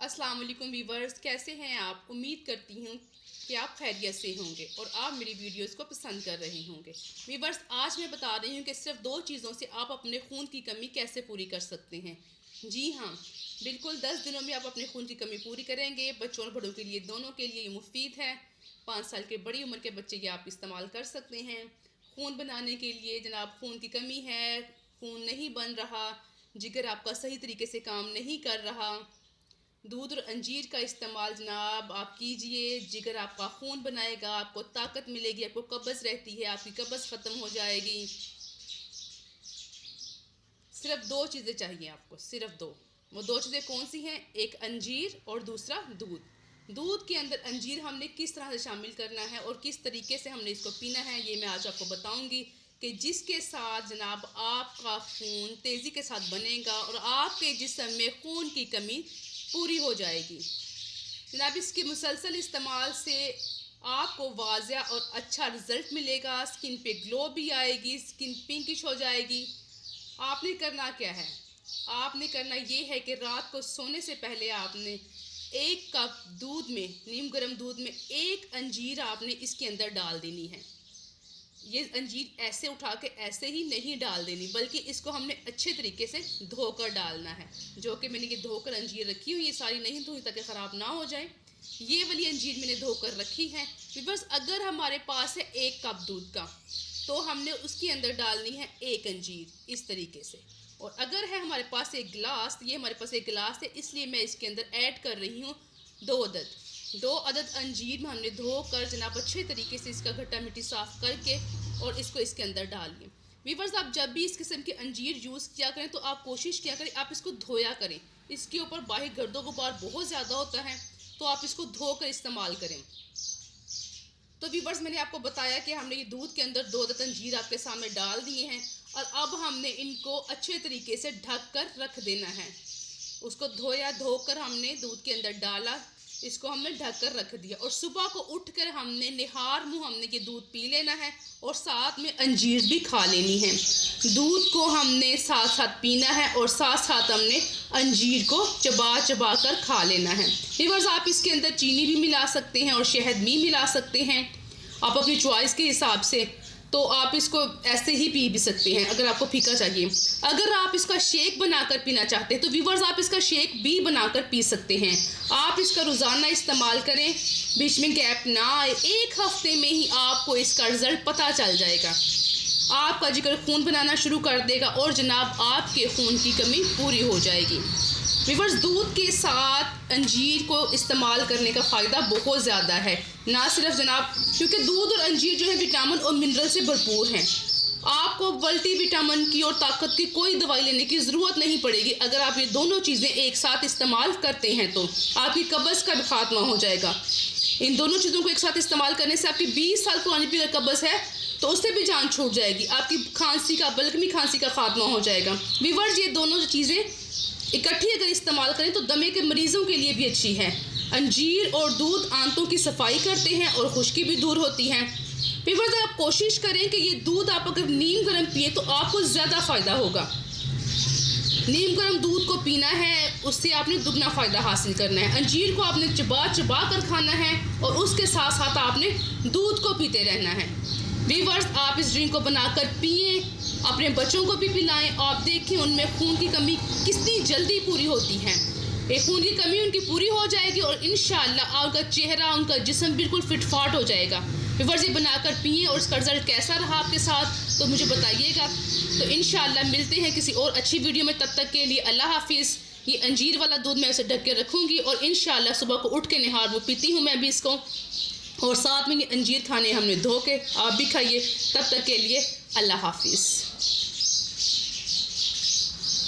अस्सलाम वालेकुम व्यूवर्स, कैसे हैं आप। उम्मीद करती हूँ कि आप खैरियत से होंगे और आप मेरी वीडियोस को पसंद कर रहे होंगे। व्यूवर्स, आज मैं बता रही हूँ कि सिर्फ 2 चीज़ों से आप अपने खून की कमी कैसे पूरी कर सकते हैं। जी हाँ, बिल्कुल 10 दिनों में आप अपने खून की कमी पूरी करेंगे। बच्चों और बड़ों के लिए, दोनों के लिए ये मुफीद है। 5 साल के बड़ी उम्र के बच्चे ये आप इस्तेमाल कर सकते हैं। खून बनाने के लिए जनाब, खून की कमी है, खून नहीं बन रहा, जिगर आपका सही तरीके से काम नहीं कर रहा, दूध और अंजीर का इस्तेमाल जनाब आप कीजिए। जिगर आपका खून बनाएगा, आपको ताकत मिलेगी, आपको कब्ज़ रहती है, आपकी कब्ज़ ख़त्म हो जाएगी। सिर्फ 2 चीज़ें चाहिए आपको, सिर्फ 2। वो 2 चीज़ें कौन सी हैं? एक अंजीर और दूसरा दूध। दूध के अंदर अंजीर हमने किस तरह से शामिल करना है और किस तरीके से हमने इसको पीना है, ये मैं आज आपको बताऊंगी कि जिसके साथ जनाब आपका खून तेज़ी के साथ बनेगा और आपके जिस्म में खून की कमी पूरी हो जाएगी। जनाब, इसके मुसलसल इस्तेमाल से आपको वाज़िया और अच्छा रिज़ल्ट मिलेगा। स्किन पे ग्लो भी आएगी, स्किन पिंकिश हो जाएगी। आपने करना क्या है? आपने करना ये है कि रात को सोने से पहले आपने 1 कप दूध में, नीम गर्म दूध में 1 अंजीर आपने इसके अंदर डाल देनी है। ये अंजीर ऐसे उठा के ऐसे ही नहीं डाल देनी, बल्कि इसको हमने अच्छे तरीके से धोकर डालना है। जो कि मैंने ये धोकर अंजीर रखी हुई, ये सारी नहीं धोई ताकि ख़राब ना हो जाए। ये वाली अंजीर मैंने धोकर रखी है। बस अगर हमारे पास है 1 कप दूध का, तो हमने उसके अंदर डालनी है 1 अंजीर इस तरीके से। और अगर है हमारे पास 1 गिलास, ये हमारे पास 1 गिलास है, इसलिए मैं इसके अंदर ऐड कर रही हूँ 2 अदद अंजीर में हमने धोकर जनाब अच्छे तरीके से इसका घट्टा मिट्टी साफ़ करके और इसको इसके अंदर डालिए। वीवर्स, आप जब भी इस किस्म के अंजीर यूज़ किया करें तो आप कोशिश किया करें आप इसको धोया करें। इसके ऊपर बाहर गर्दो गुबार बहुत ज़्यादा होता है, तो आप इसको धोकर इस्तेमाल करें। तो वीवर्स, मैंने आपको बताया कि हमने ये दूध के अंदर 2 अदद अंजीर आपके सामने डाल दिए हैं और अब हमने इनको अच्छे तरीके से ढक कर रख देना है। उसको धोकर हमने दूध के अंदर डाला, इसको हमने ढक कर रख दिया और सुबह को उठकर हमने निहार मुंह हमने ये दूध पी लेना है और साथ में अंजीर भी खा लेनी है। दूध को हमने साथ साथ पीना है और साथ साथ हमने अंजीर को चबा कर खा लेना है। व्यूअर्स, आप इसके अंदर चीनी भी मिला सकते हैं और शहद भी मिला सकते हैं, आप अपनी चॉइस के हिसाब से। तो आप इसको ऐसे ही पी भी सकते हैं अगर आपको फीका चाहिए। अगर आप इसका शेक बनाकर पीना चाहते हैं तो व्यूअर्स, आप इसका शेक भी बनाकर पी सकते हैं। आप इसका रोज़ाना इस्तेमाल करें, बीच में गैप ना आए। 1 हफ्ते में ही आपको इसका रिज़ल्ट पता चल जाएगा। आपका जिगर खून बनाना शुरू कर देगा और जनाब आपके खून की कमी पूरी हो जाएगी। व्यूअर्स, दूध के साथ अंजीर को इस्तेमाल करने का फ़ायदा बहुत ज़्यादा है। ना सिर्फ जनाब, क्योंकि दूध और अंजीर जो है विटामिन और मिनरल से भरपूर हैं। आपको मल्टी विटामिन की और ताकत की कोई दवाई लेने की ज़रूरत नहीं पड़ेगी। अगर आप ये दोनों चीज़ें एक साथ इस्तेमाल करते हैं तो आपकी कब्ज़ का भी खात्मा हो जाएगा। इन दोनों चीज़ों को एक साथ इस्तेमाल करने से आपकी 20 साल पुरानी भी अगर कब्ज़ है तो उससे भी जान छूट जाएगी। आपकी खांसी का, बलगमी खांसी का खात्मा हो जाएगा। व्यूअर्स, ये दोनों चीज़ें इकट्ठी अगर इस्तेमाल करें तो दमे के मरीज़ों के लिए भी अच्छी है। अंजीर और दूध आंतों की सफाई करते हैं और खुश्की भी दूर होती है। व्यूअर्स, आप कोशिश करें कि ये दूध आप अगर नीम गर्म पिए तो आपको ज़्यादा फ़ायदा होगा। नीम गर्म दूध को पीना है, उससे आपने दुगना फ़ायदा हासिल करना है। अंजीर को आपने चबा कर खाना है और उसके साथ साथ आपने दूध को पीते रहना है। व्यूअर्स, आप इस ड्रिंक को बनाकर पिए, अपने बच्चों को भी पिलाएं। आप देखें उनमें खून की कमी कितनी जल्दी पूरी होती है। ये खून की कमी उनकी पूरी हो जाएगी और इंशाअल्लाह उनका चेहरा, उनका जिस्म बिल्कुल फिटफाट हो जाएगा। व्यूअर्स, ये बनाकर पिए और इसका रिज़ल्ट कैसा रहा आपके साथ तो मुझे बताइएगा। तो इंशाअल्लाह मिलते हैं किसी और अच्छी वीडियो में। तब तक के लिए अल्लाह हाफिज़। ये अंजीर वाला दूध मैं उसे ढक के रखूँगी और इंशाअल्लाह सुबह को उठ के निहार वो पीती हूँ मैं भी इसको, और साथ में ये अंजीर खाने हमने धो के, आप भी खाइए। तब तक के लिए अल्लाह हाफिज़।